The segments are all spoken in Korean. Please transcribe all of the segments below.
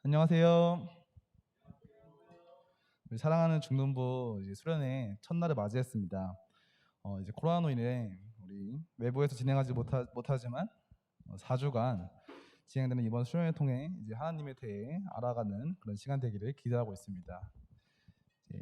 안녕하세요. 우리 사랑하는 중등부 이제 수련회 첫날을 맞이했습니다. 이제 코로나로 인해 우리 외부에서 진행하지 못하지만 4주간 진행되는 이번 수련회 통해 이제 하나님에 대해 알아가는 그런 시간 되기를 기대하고 있습니다. 이제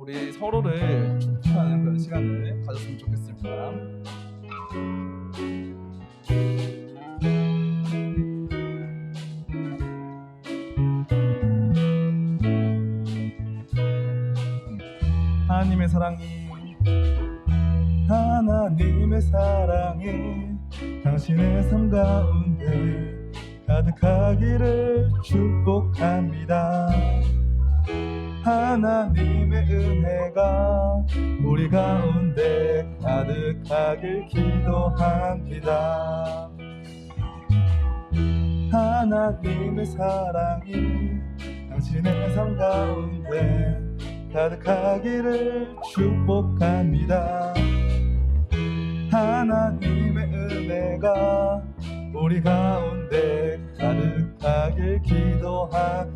우리 서로를 축복하는 그런 시간을 가졌으면 좋겠습니다. 하나님의 사랑이 당신의 삶 가운데 가득하기를 축복합니다. 하나님의 은혜가 우리 가운데 가득하길 기도합니다. 하나님의 사랑이 당신의 삶 가운데 가득하기를 축복합니다. 하나님의 은혜가 우리 가운데 가득하길 기도합니다.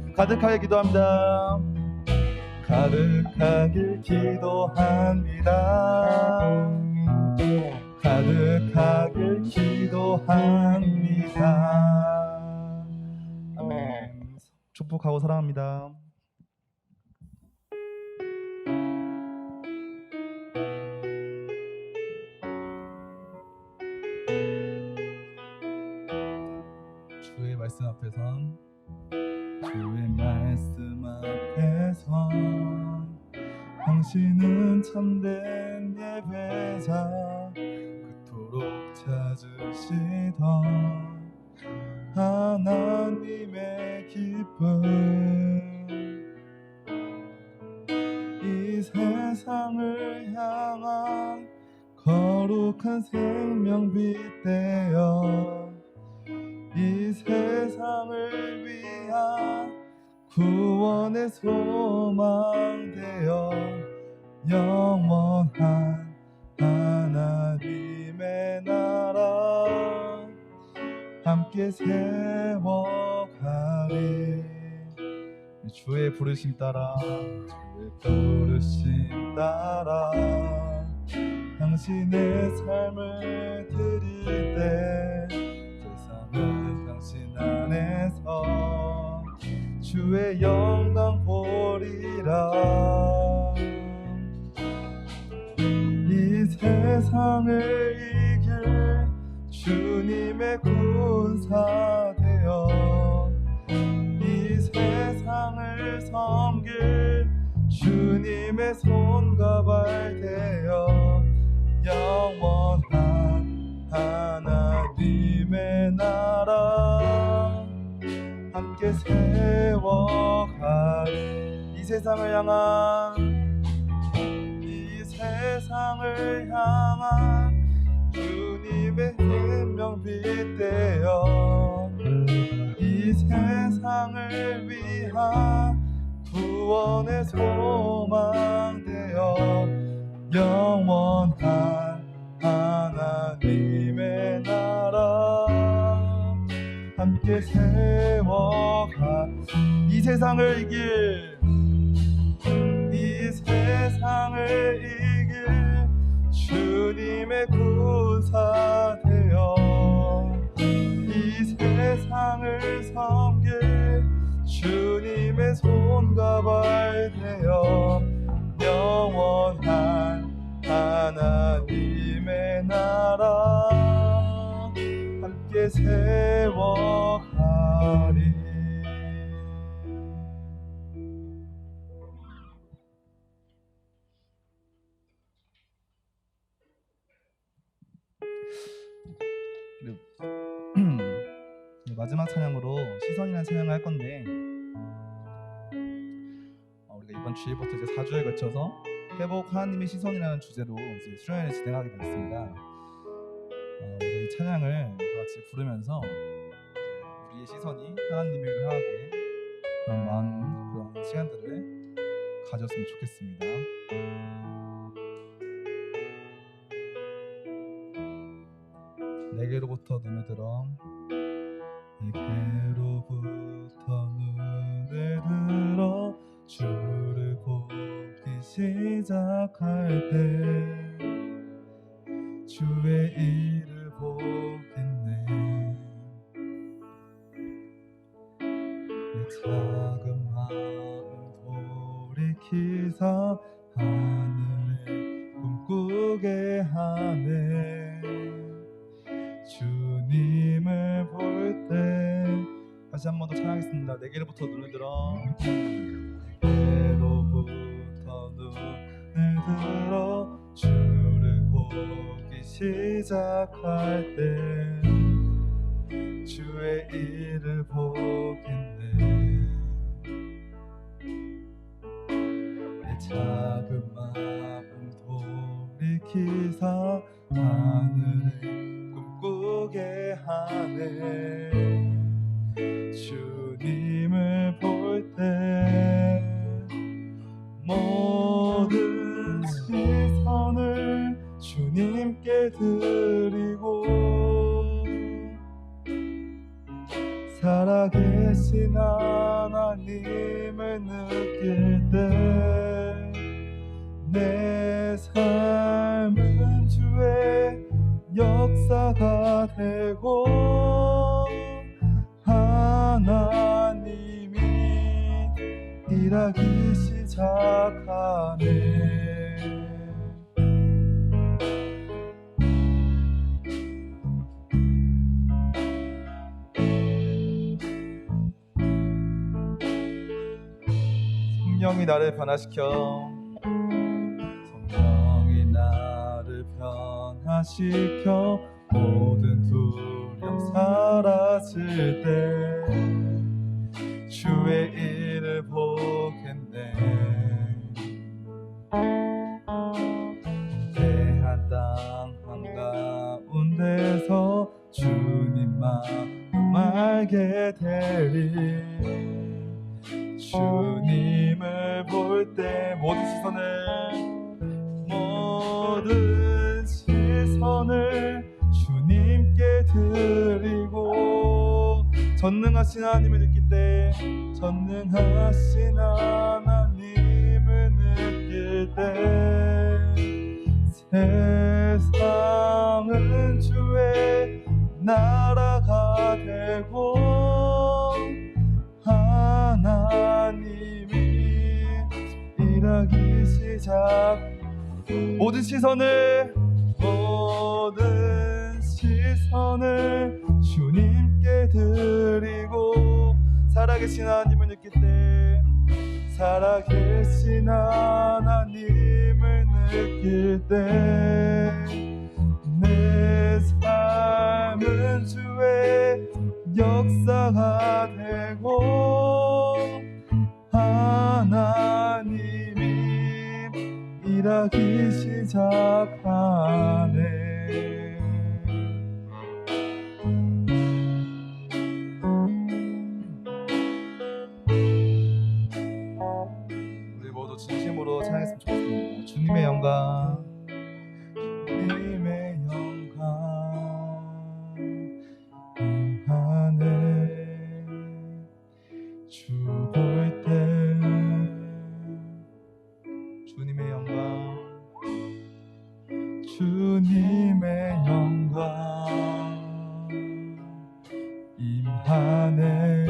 가득하길 기도합니다. 가득하길 기도합니다. 아멘. 축복하고 사랑합니다. 주의 말씀 앞에선 당신은 참된 예배자 그토록 찾으시던 하나님의 기쁨 이 세상을 향한 거룩한 생명빛 되어 이 세상을 위한 구원의 소망 되어 영원한 하나님의 나라 함께 세워가리. 주의 부르심 따라 당신의 삶을 드릴 때 세상은 당신 안에서 주의 영광 보리라. 이 세상을 이길 주님의 군사 되어 이 세상을 섬길 주님의 손과 발 되어 영원한 하나님의 나라 함께 세워가리. 이 세상을 향한 주님의 생명빛 되어 이 세상을 위한 구원의 소망 되어 영원한 하나님의 나라 함께 세워가. 이 세상을 이길 주님의 군사 되어 이 세상을 섬길 주님의 손과 발 되어 영원한 하나님의 나라 함께 세워가리. 마지막 찬양으로 시선이라는 찬양을 할 건데 우리가 이번 주일부터 이제 4주에 걸쳐서 회복 하나님의 시선이라는 주제로 이제 수련회를 진행하게 되었습니다. 우리가 이 찬양을 다 같이 부르면서 우리의 시선이 하나님을 향하게 그런 마음, 그런 시간들을 가졌으면 좋겠습니다. 내게로부터 눈을 들어 내게로부터 눈을 들어 주를 보기 시작할 때 주의 일을 보겠네. 내 작은 마음 돌이키사 하늘에 꿈꾸게 하네. 주님을 볼 때 다시 한 번 더 찬양하겠습니다. 내게로부터 눈을 들어 내게로부터 눈을 들어 주를 보기 시작할 때 주의 일을 보겠네. 내 작은 마음 돌이키사 하늘에 꿈꾸게 하네. 주님을 볼 때 모든 시선을 주님께 드리고 살아계신 하나님을 느낄 때 내 삶은 주의 역사가 되고 하나님이 일하기 시작하네. 성령이 나를 변화시켜 성령이 나를 변화시켜 모든 두려움 사라질 때 주의 일을 보겠네. 대한 땅 한가운데서 주님 마음 알게 되리. 주님을 볼 때 모든 시선을 주님께 드리고 전능하신 하나님을 느낄 때 전능하신 하나님을 느낄 때 세상은 주의 나라가 되고 하나님이 일하기 시작. 모든 시선을 주님께 드리고 살아계신 하나님을 느낄 때 살아계신 하나님을 느낄 때 내 삶은 주의 역사가 되고 하나님이 일하기 시작하네. 우리 모두 진심으로 찬양했으면 좋겠습니다. 주님의 영광 주님의 영광 임하네. 주 볼 때 주님의 영광 주님의 영광 임하네.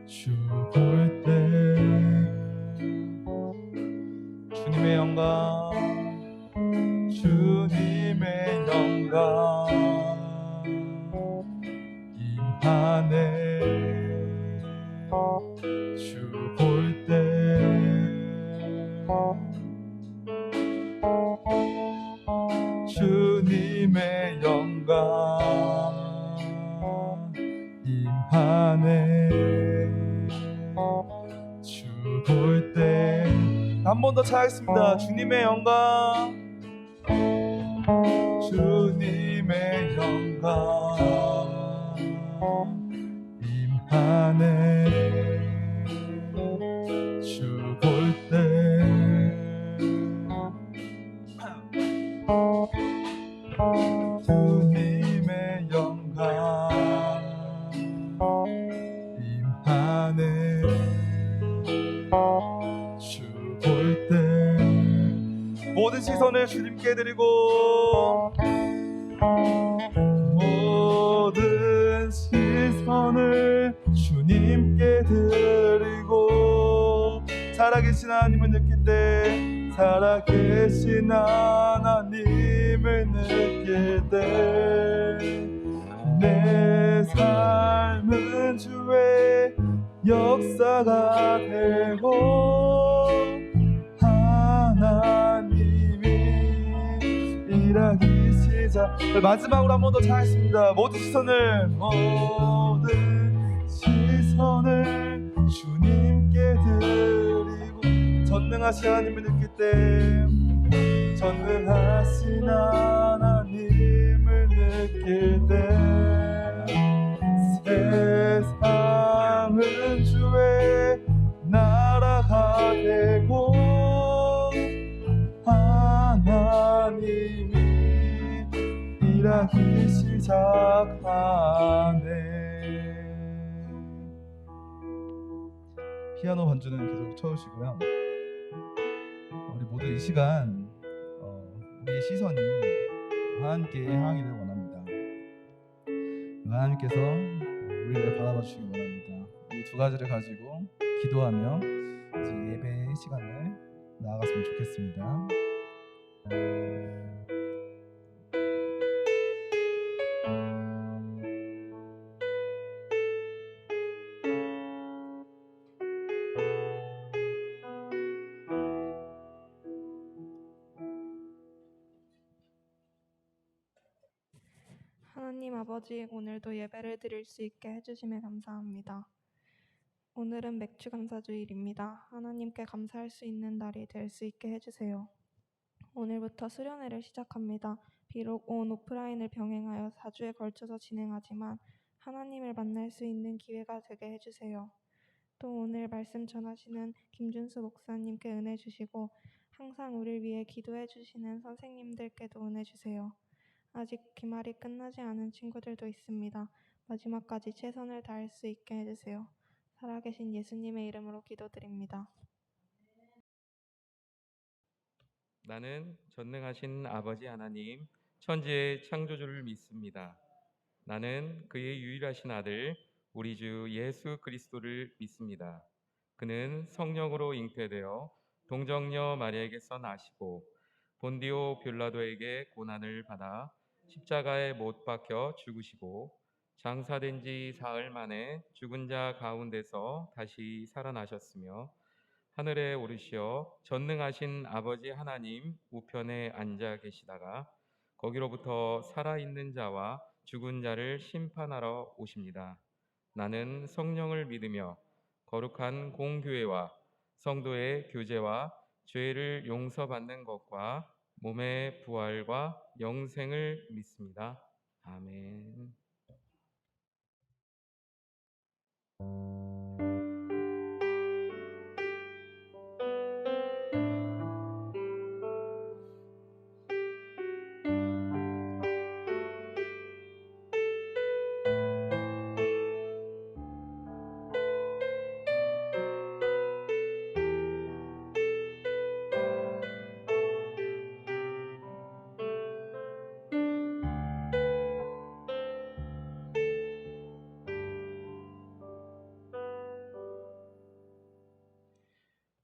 주 볼 때 주님의 영광 주님의 영광 임하네. 주 볼 때 주님의 영광 임하네. 주 볼 때 한 번 더 차겠습니다. 주님의 영광 주님의 영광 임하네. 주 때 주님의 영광 임하네. 주 볼 때 모든 시선을 주님께 드리고 모든 시선을 주님께 드리고 살아계신 하나님을 느낄 때 살아계신 하나님을 느낄 때 내 삶은 주의 역사가 되고 하나님이 일하기 시작. 마지막으로 한 번 더 잘했습니다. 모든 시선을 주님께 드리고 전능하신 하나님을 느낄 때 전능하신 하나님을 느낄 때 세상은 주의 나라가 되고 하나님이 일하기 시작하네. 피아노 반주는 계속 쳐주시고요. 우리 모두 이 시간 우리의 시선이 하나님께 향하기를 원합니다. 하나님께서 우리를 바라봐 주시기 원합니다. 이 두 가지를 가지고 기도하며 이제 예배 시간을 나아갔으면 좋겠습니다. 하나님 아버지, 오늘도 예배를 드릴 수 있게 해주심에 감사합니다. 오늘은 맥주 감사주일입니다. 하나님께 감사할 수 있는 날이 될 수 있게 해주세요. 오늘부터 수련회를 시작합니다. 비록 온 오프라인을 병행하여 4주에 걸쳐서 진행하지만 하나님을 만날 수 있는 기회가 되게 해주세요. 또 오늘 말씀 전하시는 김준수 목사님께 은혜 주시고 항상 우리를 위해 기도해 주시는 선생님들께도 은혜 주세요. 아직 기말이 끝나지 않은 친구들도 있습니다. 마지막까지 최선을 다할 수 있게 해주세요. 살아계신 예수님의 이름으로 기도드립니다. 나는 전능하신 아버지 하나님, 천지의 창조주를 믿습니다. 나는 그의 유일하신 아들, 우리 주 예수 그리스도를 믿습니다. 그는 성령으로 잉태되어 동정녀 마리아에게서 나시고 본디오 빌라도에게 고난을 받아 십자가에 못 박혀 죽으시고 장사된 지 사흘 만에 죽은 자 가운데서 다시 살아나셨으며 하늘에 오르시어 전능하신 아버지 하나님 우편에 앉아 계시다가 거기로부터 살아있는 자와 죽은 자를 심판하러 오십니다. 나는 성령을 믿으며 거룩한 공교회와 성도의 교제와 죄를 용서받는 것과 몸의 부활과 영생을 믿습니다. 아멘.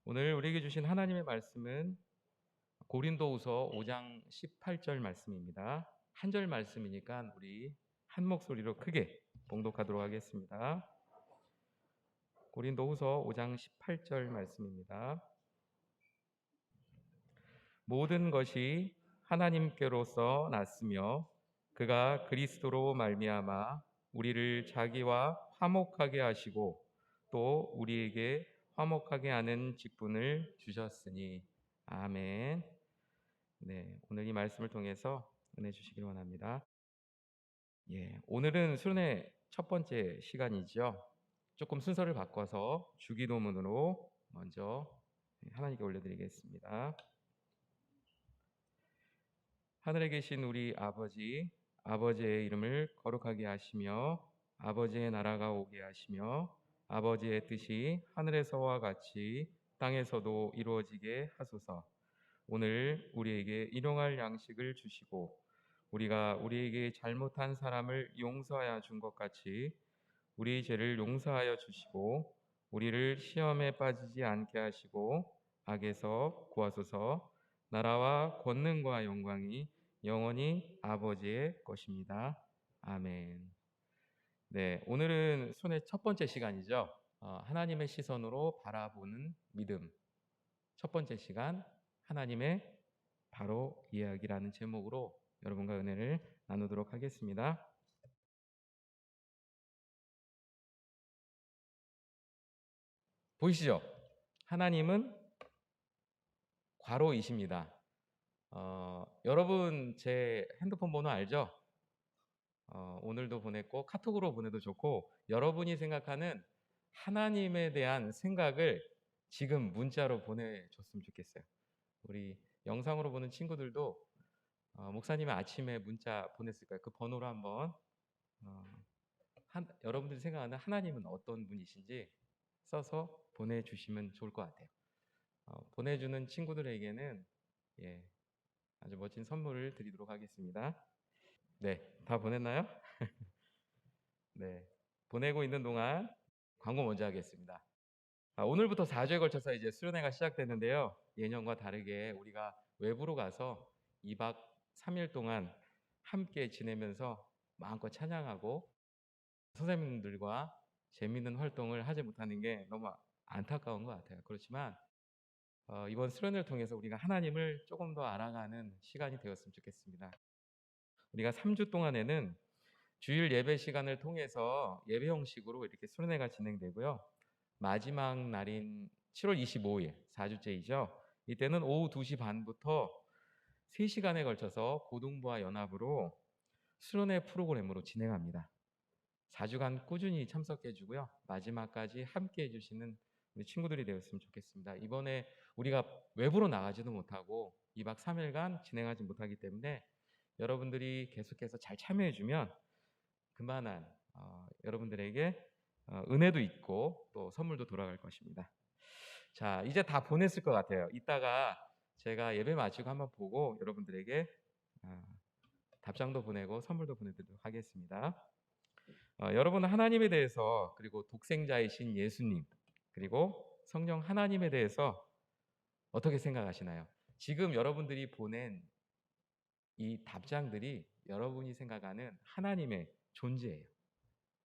오늘 우리에게 주신 하나님의 말씀은 고린도후서 5장 18절 말씀입니다. 한 절 말씀이니까 우리 한 목소리로 크게 봉독하도록 하겠습니다. 고린도후서 5장 18절 말씀입니다. 모든 것이 하나님께로서 났으며 그가 그리스도로 말미암아 우리를 자기와 화목하게 하시고 또 우리에게 화목하게 하는 직분을 주셨으니 아멘. 네, 오늘 이 말씀을 통해서 은혜 주시길 원합니다. 오늘은 수련회 첫 번째 시간이죠. 조금 순서를 바꿔서 주기도문으로 먼저 하나님께 올려드리겠습니다. 하늘에 계신 우리 아버지, 아버지의 이름을 거룩하게 하시며 아버지의 나라가 오게 하시며 아버지의 뜻이 하늘에서와 같이 땅에서도 이루어지게 하소서. 오늘 우리에게 일용할 양식을 주시고 우리가 우리에게 잘못한 사람을 용서하여 준 것 같이 우리 죄를 용서하여 주시고 우리를 시험에 빠지지 않게 하시고 악에서 구하소서. 나라와 권능과 영광이 영원히 아버지의 것입니다. 아멘. 네, 오늘은 손의 첫 번째 시간이죠. 하나님의 시선으로 바라보는 믿음. 첫 번째 시간, 하나님의 바로 이야기라는 제목으로 여러분과 은혜를 나누도록 하겠습니다. 보이시죠? 하나님은 괄호이십니다. 여러분 제 핸드폰 번호 알죠? 오늘도 보냈고 카톡으로 보내도 좋고 여러분이 생각하는 하나님에 대한 생각을 지금 문자로 보내줬으면 좋겠어요. 우리 영상으로 보는 친구들도 목사님이 아침에 문자 보냈을 거예요. 그 번호로 한번 여러분들이 생각하는 하나님은 어떤 분이신지 써서 보내주시면 좋을 것 같아요. 보내주는 친구들에게는 아주 멋진 선물을 드리도록 하겠습니다. 네, 다 보냈나요? 네, 보내고 있는 동안 광고 먼저 하겠습니다. 오늘부터 4주에 걸쳐서 이제 수련회가 시작되는데요. 예년과 다르게 우리가 외부로 가서 2박 3일 동안 함께 지내면서 마음껏 찬양하고 선생님들과 재미있는 활동을 하지 못하는 게 너무 안타까운 것 같아요. 그렇지만 이번 수련회를 통해서 우리가 하나님을 조금 더 알아가는 시간이 되었으면 좋겠습니다. 우리가 3주 동안에는 주일 예배 시간을 통해서 예배 형식으로 이렇게 수련회가 진행되고요. 마지막 날인 7월 25일, 4주째이죠. 이때는 오후 2시 반부터 3시간에 걸쳐서 고등부와 연합으로 수련회 프로그램으로 진행합니다. 4주간 꾸준히 참석해 주고요. 마지막까지 함께 해 주시는 우리 친구들이 되었으면 좋겠습니다. 이번에 우리가 외부로 나가지도 못하고 2박 3일간 진행하지 못하기 때문에 여러분들이 계속해서 잘 참여해 주면 그만한 여러분들에게 은혜도 있고 또 선물도 돌아갈 것입니다. 자, 이제 다 보냈을 것 같아요. 이따가 제가 예배 마치고 한번 보고 여러분들에게 답장도 보내고 선물도 보내드리도록 하겠습니다. 여러분은 하나님에 대해서 그리고 독생자이신 예수님 그리고 성령 하나님에 대해서 어떻게 생각하시나요? 지금 여러분들이 보낸 이 답장들이 여러분이 생각하는 하나님의 존재예요.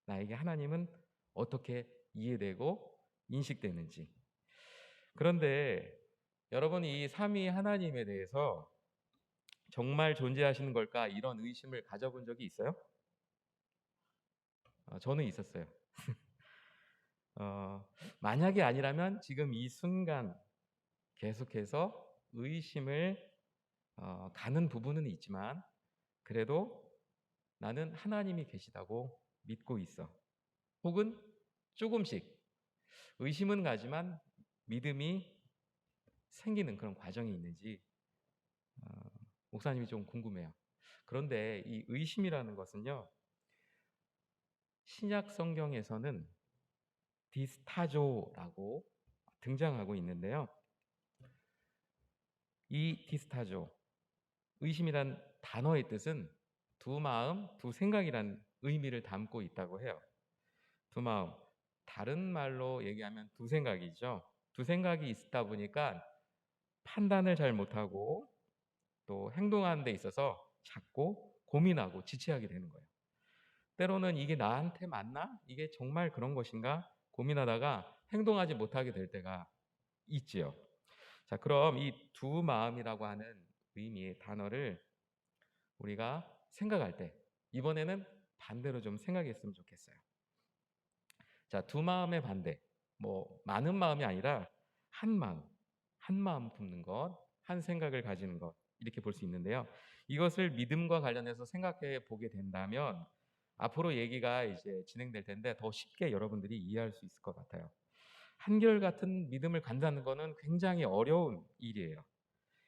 나에게 하나님은 어떻게 이해되고 인식되는지. 그런데 여러분 이 삼위 하나님에 대해서 정말 존재하시는 걸까 이런 의심을 가져본 적이 있어요? 저는 있었어요. 만약에 아니라면 지금 이 순간 계속해서 의심을 가는 부분은 있지만 그래도 나는 하나님이 계시다고 믿고 있어. 혹은 조금씩 의심은 가지만 믿음이 생기는 그런 과정이 있는지 목사님이 좀 궁금해요. 그런데 이 의심이라는 것은요. 신약 성경에서는 디스타조라고 등장하고 있는데요. 이 디스타조, 의심이란 단어의 뜻은 두 마음, 두 생각이란 의미를 담고 있다고 해요. 두 마음, 다른 말로 얘기하면 두 생각이죠. 두 생각이 있다 보니까 판단을 잘 못하고 또 행동하는 데 있어서 자꾸 고민하고 지체하게 되는 거예요. 때로는 이게 나한테 맞나? 이게 정말 그런 것인가? 고민하다가 행동하지 못하게 될 때가 있지요. 자, 그럼 이 두 마음이라고 하는 의미의 단어를 우리가 생각할 때 이번에는 반대로 좀 생각했으면 좋겠어요. 자, 두 마음의 반대. 뭐 많은 마음이 아니라 한 마음 품는 것, 한 생각을 가지는 것 이렇게 볼 수 있는데요. 이것을 믿음과 관련해서 생각해 보게 된다면 앞으로 얘기가 이제 진행될 텐데 더 쉽게 여러분들이 이해할 수 있을 것 같아요. 한결같은 믿음을 갖는다는 것은 굉장히 어려운 일이에요.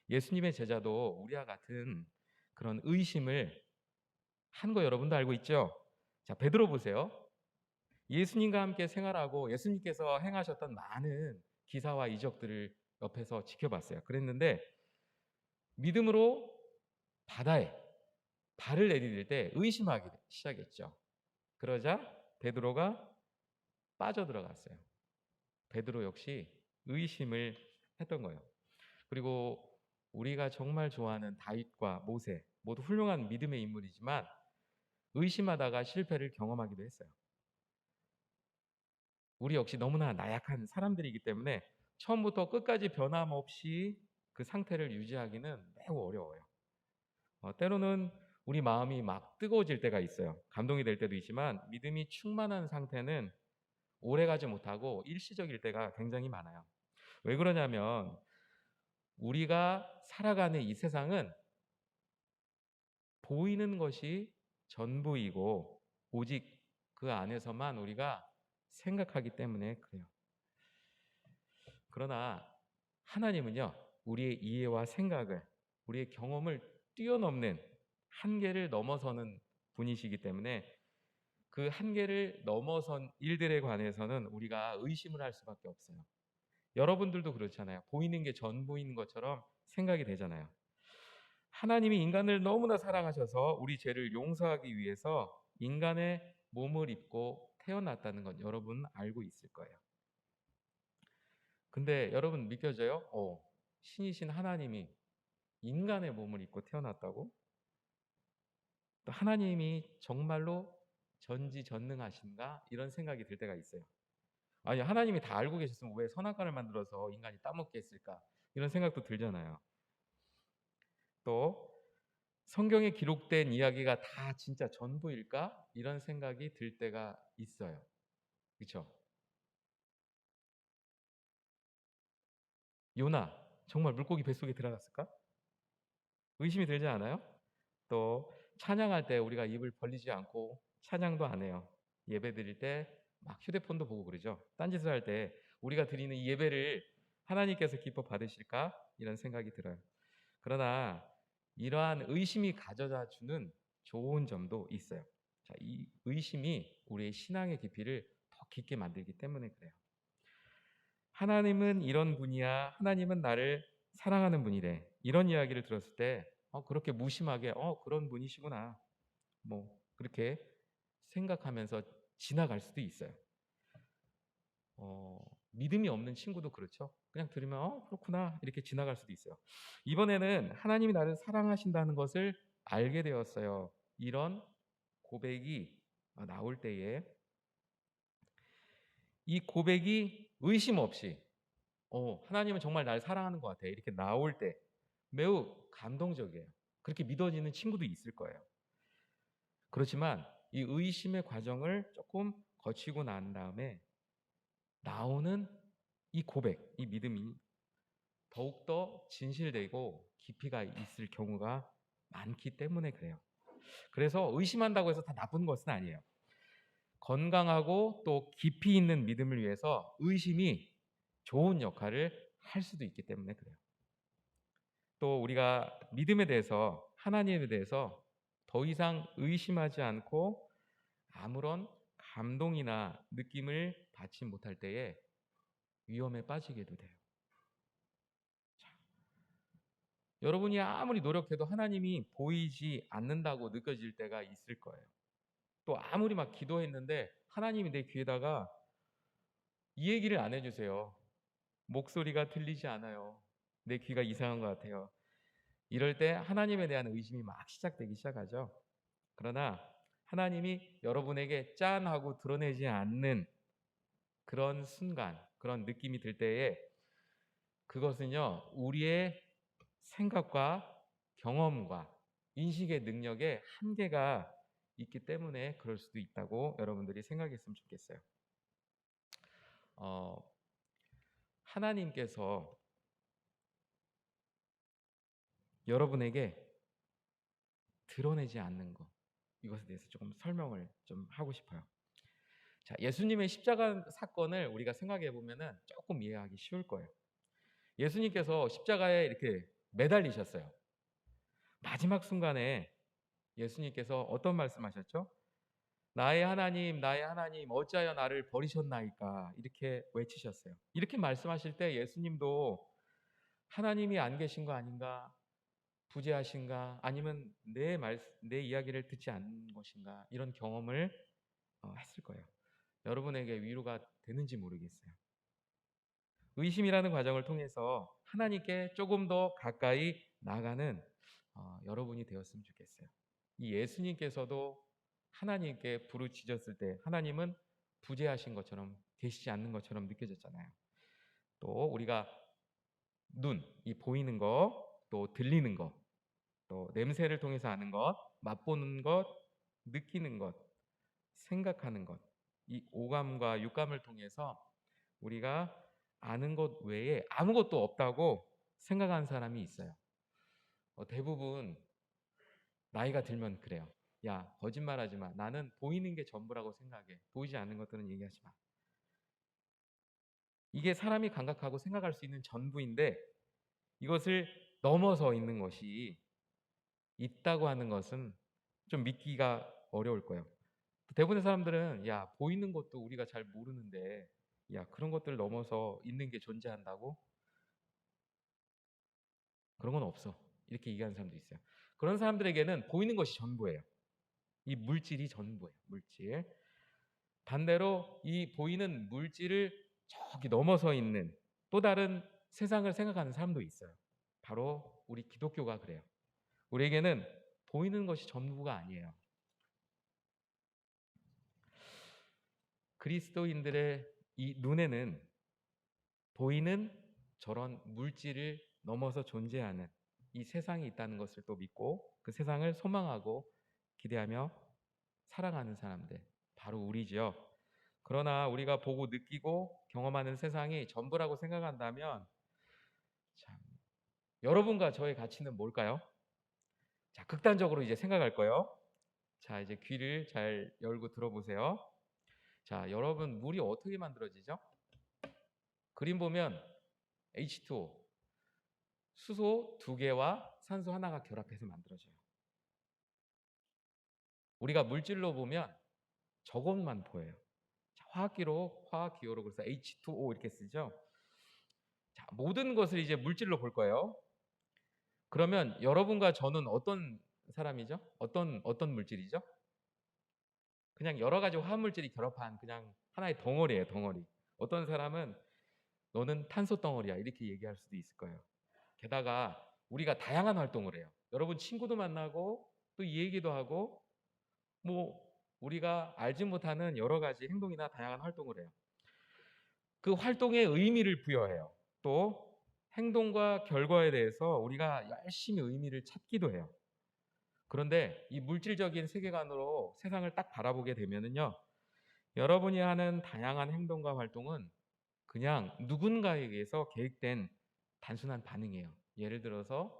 예수님의 제자도 우리와 같은 그런 의심을 한 거 여러분도 알고 있죠? 자, 베드로 보세요. 예수님과 함께 생활하고 예수님께서 행하셨던 많은 기사와 이적들을 옆에서 지켜봤어요. 그랬는데 믿음으로 바다에 발을 내디딜 때 의심하기 시작했죠. 그러자 베드로가 빠져들어갔어요. 베드로 역시 의심을 했던 거예요. 그리고 우리가 정말 좋아하는 다윗과 모세 모두 훌륭한 믿음의 인물이지만 의심하다가 실패를 경험하기도 했어요. 우리 역시 너무나 나약한 사람들이기 때문에 처음부터 끝까지 변함없이 그 상태를 유지하기는 매우 어려워요. 때로는 우리 마음이 막 뜨거워질 때가 있어요. 감동이 될 때도 있지만 믿음이 충만한 상태는 오래가지 못하고 일시적일 때가 굉장히 많아요. 왜 그러냐면 우리가 살아가는 이 세상은 보이는 것이 전부이고 오직 그 안에서만 우리가 생각하기 때문에 그래요. 그러나 하나님은요, 우리의 이해와 생각을, 우리의 경험을 뛰어넘는 한계를 넘어서는 분이시기 때문에 그 한계를 넘어선 일들에 관해서는 우리가 의심을 할 수밖에 없어요. 여러분들도 그렇잖아요. 보이는 게 전부인 것처럼 생각이 되잖아요. 하나님이 인간을 너무나 사랑하셔서 우리 죄를 용서하기 위해서 인간의 몸을 입고 태어났다는 건 여러분 알고 있을 거예요. 근데 여러분 믿겨져요? 신이신 하나님이 인간의 몸을 입고 태어났다고? 또 하나님이 정말로 전지전능하신가? 이런 생각이 들 때가 있어요. 아니, 하나님이 다 알고 계셨으면 왜 선악과를 만들어서 인간이 따먹게 했을까? 이런 생각도 들잖아요. 또 성경에 기록된 이야기가 다 진짜 전부일까? 이런 생각이 들 때가 있어요. 그렇죠? 요나 정말 물고기 뱃속에 들어갔을까? 의심이 들지 않아요? 또 찬양할 때 우리가 입을 벌리지 않고 찬양도 안 해요. 예배 드릴 때 막 휴대폰도 보고 그러죠. 딴짓을 할 때 우리가 드리는 이 예배를 하나님께서 기뻐 받으실까? 이런 생각이 들어요. 그러나 이러한 의심이 가져다 주는 좋은 점도 있어요. 자, 이 의심이 우리의 신앙의 깊이를 더 깊게 만들기 때문에 그래요. 하나님은 이런 분이야. 하나님은 나를 사랑하는 분이래. 이런 이야기를 들었을 때 그렇게 무심하게 그런 분이시구나. 뭐 그렇게 생각하면서 지나갈 수도 있어요. 믿음이 없는 친구도 그렇죠. 그냥 들으면 그렇구나 이렇게 지나갈 수도 있어요. 이번에는 하나님이 나를 사랑하신다는 것을 알게 되었어요. 이런 고백이 나올 때에 이 고백이 의심 없이 하나님은 정말 날 사랑하는 것 같아 이렇게 나올 때 매우 감동적이에요. 그렇게 믿어지는 친구도 있을 거예요. 그렇지만 이 의심의 과정을 조금 거치고 난 다음에 나오는 이 고백, 이 믿음이 더욱더 진실되고 깊이가 있을 경우가 많기 때문에 그래요. 그래서 의심한다고 해서 다 나쁜 것은 아니에요. 건강하고 또 깊이 있는 믿음을 위해서 의심이 좋은 역할을 할 수도 있기 때문에 그래요. 또 우리가 믿음에 대해서 하나님에 대해서 더 이상 의심하지 않고 아무런 감동이나 느낌을 받지 못할 때에 위험에 빠지게도 돼요. 자, 여러분이 아무리 노력해도 하나님이 보이지 않는다고 느껴질 때가 있을 거예요. 또 아무리 막 기도했는데 하나님이 내 귀에다가 이 얘기를 안 해주세요. 목소리가 들리지 않아요. 내 귀가 이상한 것 같아요. 이럴 때 하나님에 대한 의심이 막 시작되기 시작하죠. 그러나 하나님이 여러분에게 짠 하고 드러내지 않는 그런 순간, 그런 느낌이 들 때에 그것은요, 우리의 생각과 경험과 인식의 능력에 한계가 있기 때문에 그럴 수도 있다고 여러분들이 생각했으면 좋겠어요. 하나님께서 여러분에게 드러내지 않는 것, 이것에 대해서 조금 설명을 좀 하고 싶어요. 자, 예수님의 십자가 사건을 우리가 생각해 보면은 조금 이해하기 쉬울 거예요. 예수님께서 십자가에 이렇게 매달리셨어요. 마지막 순간에 예수님께서 어떤 말씀하셨죠? 나의 하나님, 어찌하여 나를 버리셨나이까? 이렇게 외치셨어요. 이렇게 말씀하실 때 예수님도 하나님이 안 계신 거 아닌가? 부재하신가? 아니면 내 이야기를 듣지 않는 것인가? 이런 경험을 했을 거예요. 여러분에게 위로가 되는지 모르겠어요. 의심이라는 과정을 통해서 하나님께 조금 더 가까이 나가는 여러분이 되었으면 좋겠어요. 이 예수님께서도 하나님께 부르짖었을 때 하나님은 부재하신 것처럼 계시지 않는 것처럼 느껴졌잖아요. 또 우리가 이 보이는 것, 또 들리는 것, 또 냄새를 통해서 아는 것, 맛보는 것, 느끼는 것, 생각하는 것, 이 오감과 육감을 통해서 우리가 아는 것 외에 아무것도 없다고 생각하는 사람이 있어요. 대부분 나이가 들면 그래요. 야, 거짓말하지 마. 나는 보이는 게 전부라고 생각해. 보이지 않는 것들은 얘기하지 마. 이게 사람이 감각하고 생각할 수 있는 전부인데 이것을 넘어서 있는 것이 있다고 하는 것은 좀 믿기가 어려울 거예요. 대부분의 사람들은 야, 보이는 것도 우리가 잘 모르는데 야, 그런 것들을 넘어서 있는 게 존재한다고? 그런 건 없어. 이렇게 얘기하는 사람도 있어요. 그런 사람들에게는 보이는 것이 전부예요. 이 물질이 전부예요. 물질. 반대로 이 보이는 물질을 저기 넘어서 있는 또 다른 세상을 생각하는 사람도 있어요. 바로 우리 기독교가 그래요. 우리에게는 보이는 것이 전부가 아니에요. 그리스도인들의 이 눈에는 보이는 저런 물질을 넘어서 존재하는 이 세상이 있다는 것을 또 믿고 그 세상을 소망하고 기대하며 살아가는 사람들, 바로 우리지요. 그러나 우리가 보고 느끼고 경험하는 세상이 전부라고 생각한다면 참, 여러분과 저의 가치는 뭘까요? 자, 극단적으로 이제 생각할 거예요. 자, 이제 귀를 잘 열고 들어보세요. 자, 여러분, 물이 어떻게 만들어지죠? 그림 보면 H2O, 수소 2개와 산소 하나가 결합해서 만들어져요. 우리가 물질로 보면 저것만 보여요. 자, 화학기호로 그래서 H2O 이렇게 쓰죠. 자, 모든 것을 이제 물질로 볼 거예요. 그러면 여러분과 저는 어떤 사람이죠? 어떤 물질이죠? 그냥 여러 가지 화합물질이 결합한 그냥 하나의 덩어리예요, 덩어리. 어떤 사람은 너는 탄소 덩어리야 이렇게 얘기할 수도 있을 거예요. 게다가 우리가 다양한 활동을 해요. 여러분 친구도 만나고 또 이 얘기도 하고 뭐 우리가 알지 못하는 여러 가지 행동이나 다양한 활동을 해요. 그 활동에 의미를 부여해요. 또 행동과 결과에 대해서 우리가 열심히 의미를 찾기도 해요. 그런데 이 물질적인 세계관으로 세상을 딱 바라보게 되면은요, 여러분이 하는 다양한 행동과 활동은 그냥 누군가에 의해서 계획된 단순한 반응이에요. 예를 들어서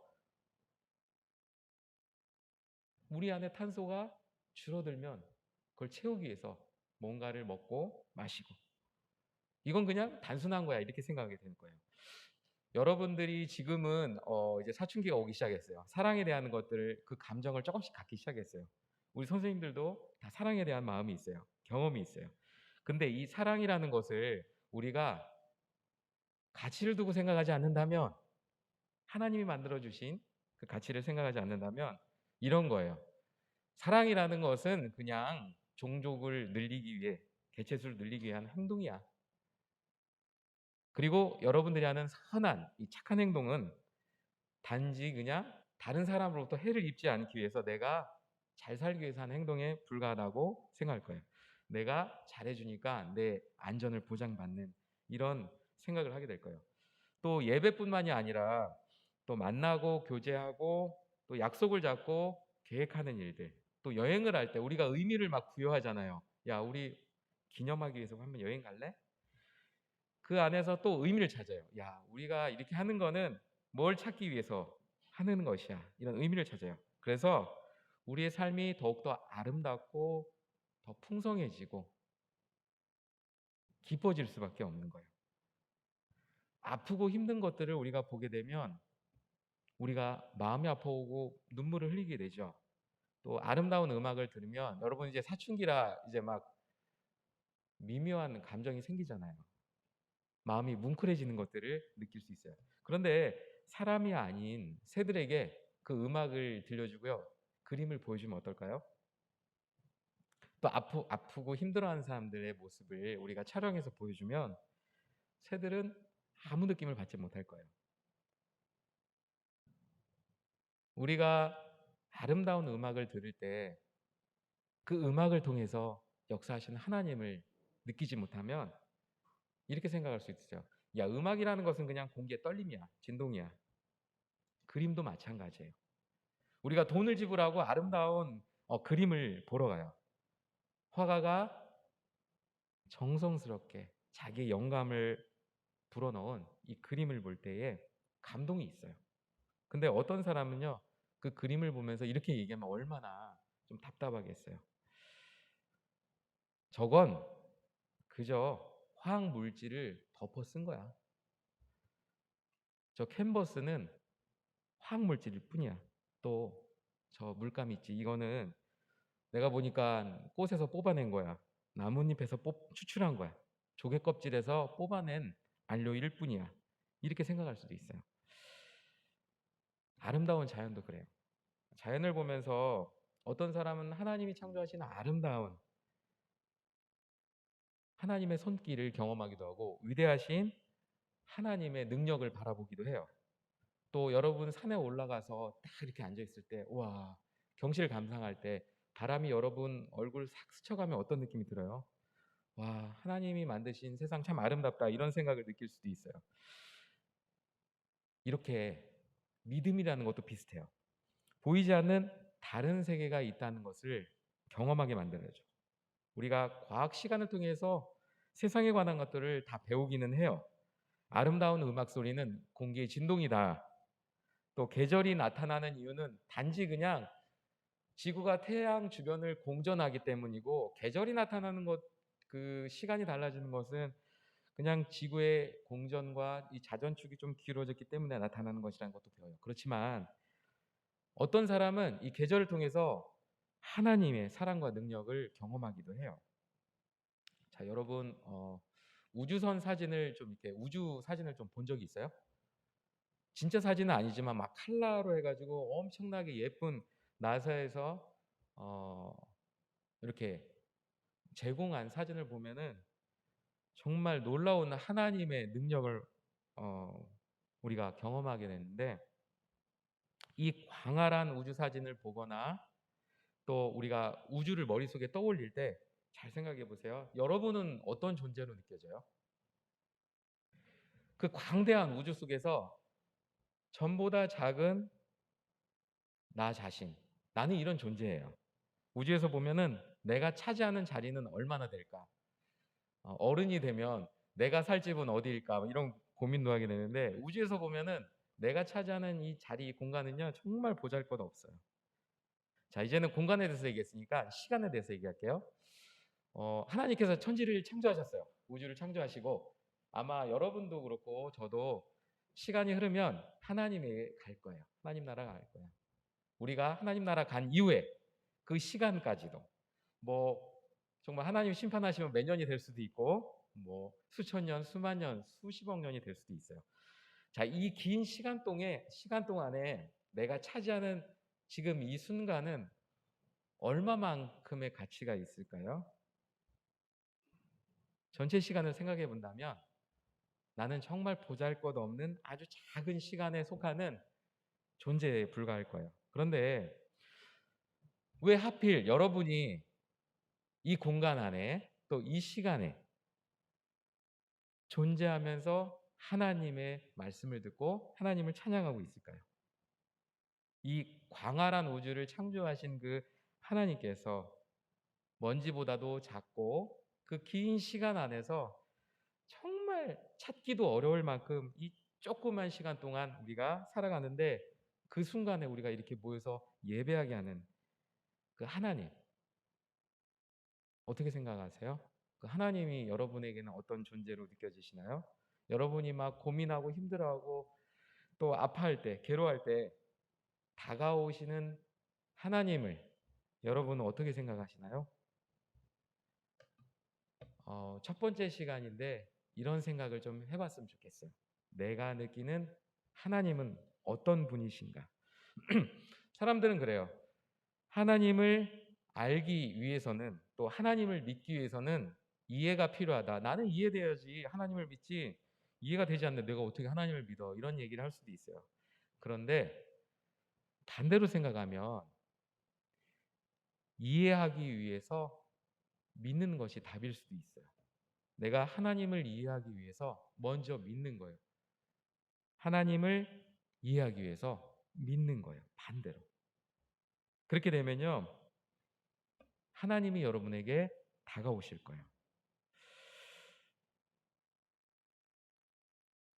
우리 안에 탄소가 줄어들면 그걸 채우기 위해서 뭔가를 먹고 마시고 이건 그냥 단순한 거야 이렇게 생각하게 되는 거예요. 여러분들이 지금은 이제 사춘기가 오기 시작했어요. 사랑에 대한 것들을 그 감정을 조금씩 갖기 시작했어요. 우리 선생님들도 다 사랑에 대한 마음이 있어요. 경험이 있어요. 근데 이 사랑이라는 것을 우리가 가치를 두고 생각하지 않는다면 하나님이 만들어 주신 그 가치를 생각하지 않는다면 이런 거예요. 사랑이라는 것은 그냥 종족을 늘리기 위해 개체수를 늘리기 위한 행동이야. 그리고 여러분들이 하는 선한 이 착한 행동은 단지 그냥 다른 사람으로부터 해를 입지 않기 위해서 내가 잘 살기 위해서 하는 행동에 불과하다고 생각할 거예요. 내가 잘해주니까 내 안전을 보장받는 이런 생각을 하게 될 거예요. 또 예배뿐만이 아니라 또 만나고 교제하고 또 약속을 잡고 계획하는 일들, 또 여행을 할 때 우리가 의미를 막 부여하잖아요. 야, 우리 기념하기 위해서 한번 여행 갈래? 그 안에서 또 의미를 찾아요. 야, 우리가 이렇게 하는 거는 뭘 찾기 위해서 하는 것이야. 이런 의미를 찾아요. 그래서 우리의 삶이 더욱더 아름답고 더 풍성해지고 깊어질 수밖에 없는 거예요. 아프고 힘든 것들을 우리가 보게 되면 우리가 마음이 아파오고 눈물을 흘리게 되죠. 또 아름다운 음악을 들으면 여러분 이제 사춘기라 이제 막 미묘한 감정이 생기잖아요. 마음이 뭉클해지는 것들을 느낄 수 있어요. 그런데 사람이 아닌 새들에게 그 음악을 들려주고요. 그림을 보여주면 어떨까요? 또 아프고 힘들어하는 사람들의 모습을 우리가 촬영해서 보여주면 새들은 아무 느낌을 받지 못할 거예요. 우리가 아름다운 음악을 들을 때 그 음악을 통해서 역사하시는 하나님을 느끼지 못하면 이렇게 생각할 수 있어요. 야, 음악이라는 것은 그냥 공기의 떨림이야, 진동이야. 그림도 마찬가지예요. 우리가 돈을 지불하고 아름다운 그림을 보러 가요. 화가가 정성스럽게 자기의 영감을 불어넣은 이 그림을 볼 때에 감동이 있어요. 근데 어떤 사람은요, 그 그림을 보면서 이렇게 얘기하면 얼마나 좀 답답하겠어요. 저건 그저 화학 물질을 덮어 쓴 거야. 저 캔버스는 화학 물질일 뿐이야. 또 저 물감 있지. 이거는 내가 보니까 꽃에서 뽑아낸 거야. 나뭇잎에서 추출한 거야. 조개 껍질에서 뽑아낸 안료일 뿐이야. 이렇게 생각할 수도 있어요. 아름다운 자연도 그래요. 자연을 보면서 어떤 사람은 하나님이 창조하신 아름다운 하나님의 손길을 경험하기도 하고 위대하신 하나님의 능력을 바라보기도 해요. 또 여러분 산에 올라가서 딱 이렇게 앉아 있을 때, 와, 경치를 감상할 때 바람이 여러분 얼굴 싹 스쳐가면 어떤 느낌이 들어요? 와, 하나님이 만드신 세상 참 아름답다 이런 생각을 느낄 수도 있어요. 이렇게 믿음이라는 것도 비슷해요. 보이지 않는 다른 세계가 있다는 것을 경험하게 만들어야죠. 우리가 과학 시간을 통해서 세상에 관한 것들을 다 배우기는 해요. 아름다운 음악 소리는 공기의 진동이다. 또 계절이 나타나는 이유는 단지 그냥 지구가 태양 주변을 공전하기 때문이고, 계절이 나타나는 것, 그 시간이 달라지는 것은 그냥 지구의 공전과 이 자전축이 좀 길어졌기 때문에 나타나는 것이라는 것도 배워요. 그렇지만 어떤 사람은 이 계절을 통해서 하나님의 사랑과 능력을 경험하기도 해요. 자, 여러분 우주선 사진을 좀 이렇게 우주 사진을 좀 본 적이 있어요? 진짜 사진은 아니지만 막 칼라로 해가지고 엄청나게 예쁜 나사에서 어, 이렇게 제공한 사진을 보면은 정말 놀라운 하나님의 능력을 우리가 경험하게 되는데, 이 광활한 우주 사진을 보거나 또 우리가 우주를 머릿속에 떠올릴 때 잘 생각해 보세요. 여러분은 어떤 존재로 느껴져요? 그 광대한 우주 속에서 전보다 작은 나 자신, 나는 이런 존재예요. 우주에서 보면은 내가 차지하는 자리는 얼마나 될까? 어른이 되면 내가 살 집은 어디일까? 뭐 이런 고민도 하게 되는데, 우주에서 보면은 내가 차지하는 이 자리, 이 공간은요 정말 보잘것없어요. 자, 이제는 공간에 대해서 얘기했으니까 시간에 대해서 얘기할게요. 하나님께서 천지를 창조하셨어요. 우주를 창조하시고 아마 여러분도 그렇고 저도 시간이 흐르면 하나님에게 갈 거예요. 하나님 나라 갈 거예요. 우리가 하나님 나라 간 이후에 그 시간까지도 뭐 정말 하나님 심판하시면 몇 년이 될 수도 있고 뭐 수천 년, 수만 년, 수십억 년이 될 수도 있어요. 자, 이 긴 시간 동안에 내가 차지하는 지금 이 순간은 얼마만큼의 가치가 있을까요? 전체 시간을 생각해 본다면 나는 정말 보잘것없는 아주 작은 시간에 속하는 존재에 불과할 거예요. 그런데 왜 하필 여러분이 이 공간 안에 또 이 시간에 존재하면서 하나님의 말씀을 듣고 하나님을 찬양하고 있을까요? 이 광활한 우주를 창조하신 그 하나님께서 먼지보다도 작고 그 긴 시간 안에서 정말 찾기도 어려울 만큼 이 조그만 시간 동안 우리가 살아가는데, 그 순간에 우리가 이렇게 모여서 예배하게 하는 그 하나님, 어떻게 생각하세요? 그 하나님이 여러분에게는 어떤 존재로 느껴지시나요? 여러분이 막 고민하고 힘들어하고 또 아파할 때, 괴로워할 때 다가오시는 하나님을 여러분은 어떻게 생각하시나요? 첫 번째 시간인데 이런 생각을 좀 해봤으면 좋겠어요. 내가 느끼는 하나님은 어떤 분이신가? 사람들은 그래요. 하나님을 알기 위해서는 또 하나님을 믿기 위해서는 이해가 필요하다. 나는 이해돼야지 하나님을 믿지 이해가 되지 않는데 내가 어떻게 하나님을 믿어? 이런 얘기를 할 수도 있어요. 그런데 반대로 생각하면 이해하기 위해서 믿는 것이 답일 수도 있어요. 내가 하나님을 이해하기 위해서 먼저 믿는 거예요. 하나님을 이해하기 위해서 믿는 거예요. 반대로. 그렇게 되면요. 하나님이 여러분에게 다가오실 거예요.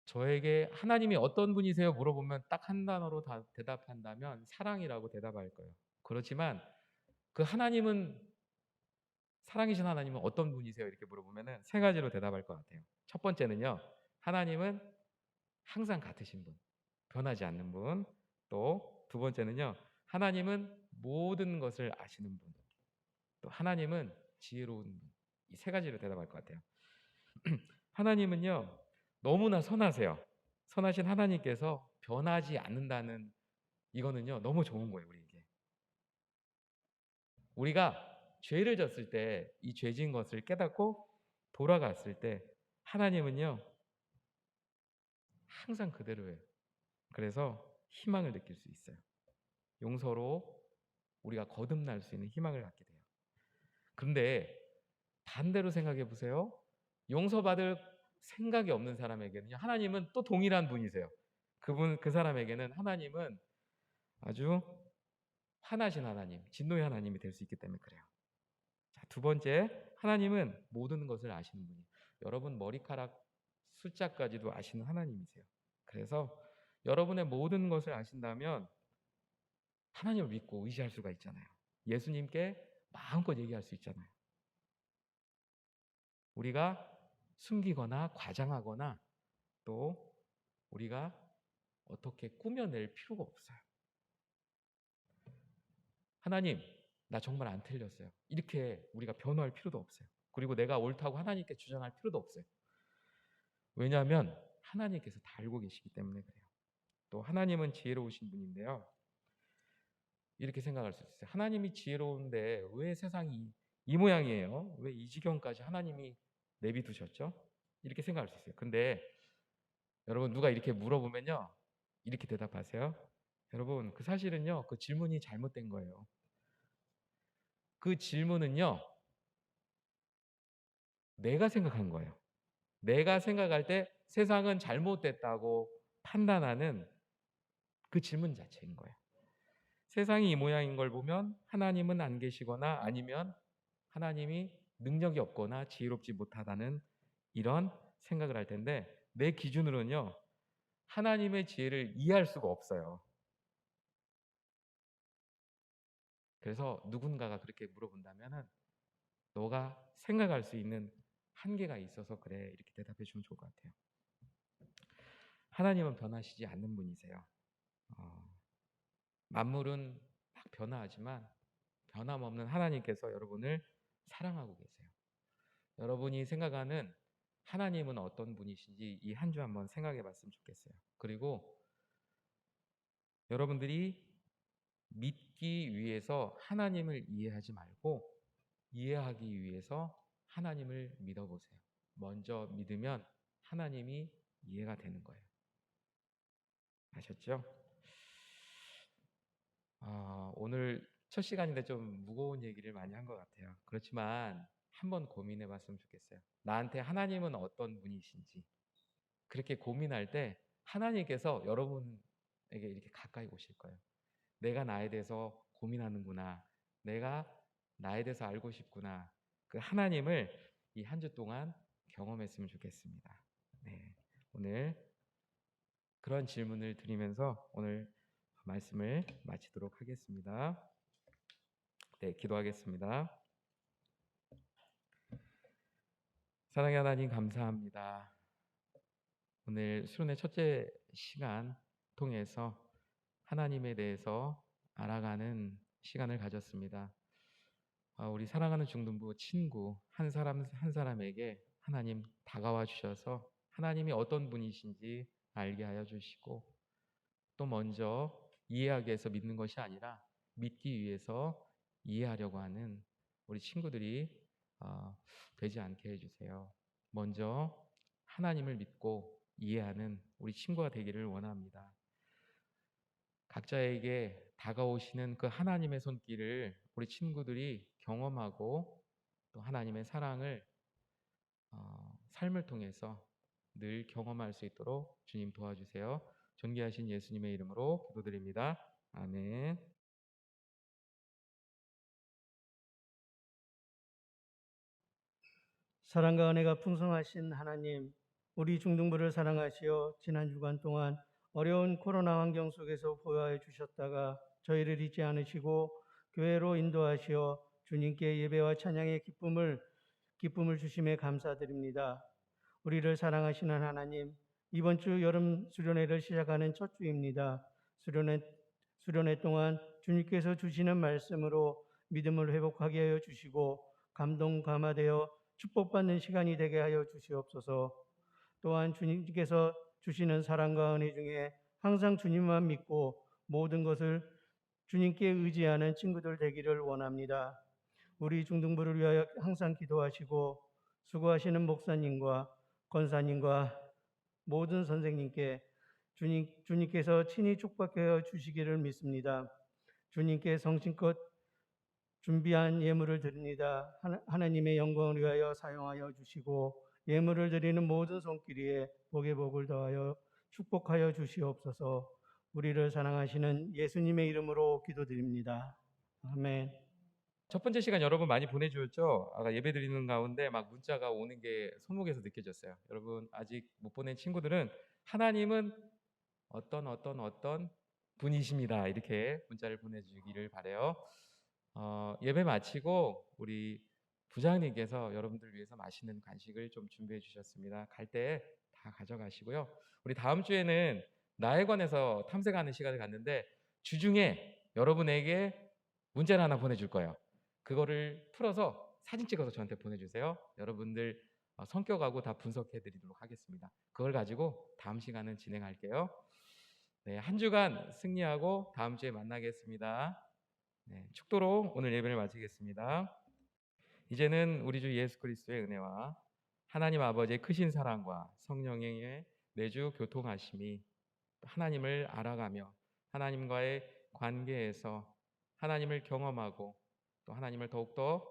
저에게 하나님이 어떤 분이세요? 물어보면 딱 한 단어로 대답한다면 사랑이라고 대답할 거예요. 그렇지만 그 하나님은 사랑이신 하나님은 어떤 분이세요? 이렇게 물어보면 세 가지로 대답할 것 같아요. 첫 번째는요. 하나님은 항상 같으신 분, 변하지 않는 분. 또 두 번째는요. 하나님은 모든 것을 아시는 분. 또 하나님은 지혜로운 분. 이 세 가지로 대답할 것 같아요. 하나님은요. 너무나 선하세요. 선하신 하나님께서 변하지 않는다는 이거는요. 너무 좋은 거예요, 우리에게. 우리가 죄를 졌을 때 이 죄진 것을 깨닫고 돌아갔을 때 하나님은요. 항상 그대로예요. 그래서 희망을 느낄 수 있어요. 용서로 우리가 거듭날 수 있는 희망을 갖게 돼요. 그런데 반대로 생각해 보세요. 용서받을 생각이 없는 사람에게는요. 하나님은 또 동일한 분이세요. 그 사람에게는 하나님은 아주 화나신 하나님, 진노의 하나님이 될 수 있기 때문에 그래요. 자, 두 번째, 하나님은 모든 것을 아시는 분이에요. 여러분 머리카락 숫자까지도 아시는 하나님이세요. 그래서 여러분의 모든 것을 아신다면 하나님을 믿고 의지할 수가 있잖아요. 예수님께 마음껏 얘기할 수 있잖아요. 우리가 숨기거나 과장하거나 또 우리가 어떻게 꾸며낼 필요가 없어요. 하나님, 나 정말 안 틀렸어요. 이렇게 우리가 변호할 필요도 없어요. 그리고 내가 옳다고 하나님께 주장할 필요도 없어요. 왜냐하면 하나님께서 다 알고 계시기 때문에 그래요. 또 하나님은 지혜로우신 분인데요. 이렇게 생각할 수 있어요. 하나님이 지혜로운데 왜 세상이 이 모양이에요? 왜 이 지경까지 하나님이 내비두셨죠? 이렇게 생각할 수 있어요. 근데 여러분 누가 이렇게 물어보면요. 이렇게 대답하세요. 여러분 그 사실은요. 그 질문이 잘못된 거예요. 그 질문은요. 내가 생각한 거예요. 내가 생각할 때 세상은 잘못됐다고 판단하는 그 질문 자체인 거예요. 세상이 이 모양인 걸 보면 하나님은 안 계시거나 아니면 하나님이 능력이 없거나 지혜롭지 못하다는 이런 생각을 할 텐데 내 기준으로는요. 하나님의 지혜를 이해할 수가 없어요. 그래서 누군가가 그렇게 물어본다면은 너가 생각할 수 있는 한계가 있어서 그래 이렇게 대답해 주면 좋을 것 같아요. 하나님은 변하시지 않는 분이세요. 만물은 막 변화하지만 변함없는 하나님께서 여러분을 사랑하고 계세요. 여러분이 생각하는 하나님은 어떤 분이신지 이 한 주 한번 생각해 봤으면 좋겠어요. 그리고 여러분들이 믿기 위해서 하나님을 이해하지 말고 이해하기 위해서 하나님을 믿어보세요. 먼저 믿으면 하나님이 이해가 되는 거예요. 아셨죠? 오늘 첫 시간인데 좀 무거운 얘기를 많이 한 것 같아요. 그렇지만 한번 고민해 봤으면 좋겠어요. 나한테 하나님은 어떤 분이신지. 그렇게 고민할 때 하나님께서 여러분에게 이렇게 가까이 오실 거예요. 내가 나에 대해서 고민하는구나. 내가 나에 대해서 알고 싶구나. 그 하나님을 이 한 주 동안 경험했으면 좋겠습니다. 네. 오늘 그런 질문을 드리면서 오늘 말씀을 마치도록 하겠습니다. 네, 기도하겠습니다. 사랑의 하나님 감사합니다. 오늘 수련회 첫째 시간 통해서 하나님에 대해서 알아가는 시간을 가졌습니다. 우리 사랑하는 중등부 친구 한 사람 한 사람에게 하나님 다가와 주셔서 하나님이 어떤 분이신지 알게 하여 주시고, 또 먼저 이해하기 위해서 믿는 것이 아니라 믿기 위해서 이해하려고 하는 우리 친구들이 되지 않게 해주세요. 먼저 하나님을 믿고 이해하는 우리 친구가 되기를 원합니다. 각자에게 다가오시는 그 하나님의 손길을 우리 친구들이 경험하고 또 하나님의 사랑을 삶을 통해서 늘 경험할 수 있도록 주님 도와주세요. 존귀하신 예수님의 이름으로 기도드립니다. 아멘. 사랑과 은혜가 풍성하신 하나님, 우리 중등부를 사랑하시어 지난 주간 동안 어려운 코로나 환경 속에서 보호하여 주셨다가 저희를 잊지 않으시고 교회로 인도하시어 주님께 예배와 찬양의 기쁨을 주심에 감사드립니다. 우리를 사랑하시는 하나님, 이번 주 여름 수련회를 시작하는 첫 주입니다. 수련회 동안 주님께서 주시는 말씀으로 믿음을 회복하게 하여 주시고 감동 감화되어 축복받는 시간이 되게 하여 주시옵소서. 또한 주님께서 주시는 사랑과 은혜 중에 항상 주님만 믿고 모든 것을 주님께 의지하는 친구들 되기를 원합니다. 우리 중등부를 위하여 항상 기도하시고 수고하시는 목사님과 권사님과 모든 선생님께 주님께서 친히 축복하여 주시기를 믿습니다. 주님께 성심껏 준비한 예물을 드립니다. 하나님의 영광을 위하여 사용하여 주시고 예물을 드리는 모든 손길에 복의 복을 더하여 축복하여 주시옵소서. 우리를 사랑하시는 예수님의 이름으로 기도드립니다. 아멘. 첫 번째 시간 여러분 많이 보내주셨죠? 아까 예배 드리는 가운데 막 문자가 오는 게 손목에서 느껴졌어요. 여러분 아직 못 보낸 친구들은 하나님은 어떤 분이십니다. 이렇게 문자를 보내주기를 바라요. 예배 마치고 우리 부장님께서 여러분들 위해서 맛있는 간식을 좀 준비해 주셨습니다. 갈 때 다 가져가시고요. 우리 다음 주에는 나에 관해서 탐색하는 시간을 갖는데 주중에 여러분에게 문제를 하나 보내줄 거예요. 그거를 풀어서 사진 찍어서 저한테 보내주세요. 여러분들 성격하고 다 분석해 드리도록 하겠습니다. 그걸 가지고 다음 시간은 진행할게요. 네, 한 주간 승리하고 다음 주에 만나겠습니다. 네, 축도로 오늘 예배를 마치겠습니다. 이제는 우리 주 예수 그리스도의 은혜와 하나님 아버지의 크신 사랑과 성령의 내주 교통하심이 하나님을 알아가며 하나님과의 관계에서 하나님을 경험하고 또 하나님을 더욱더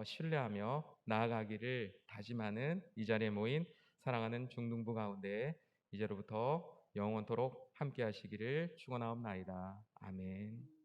신뢰하며 나아가기를 다짐하는 이 자리에 모인 사랑하는 중등부 가운데 이제로부터 영원토록 함께 하시기를 축원하옵나이다. 아멘.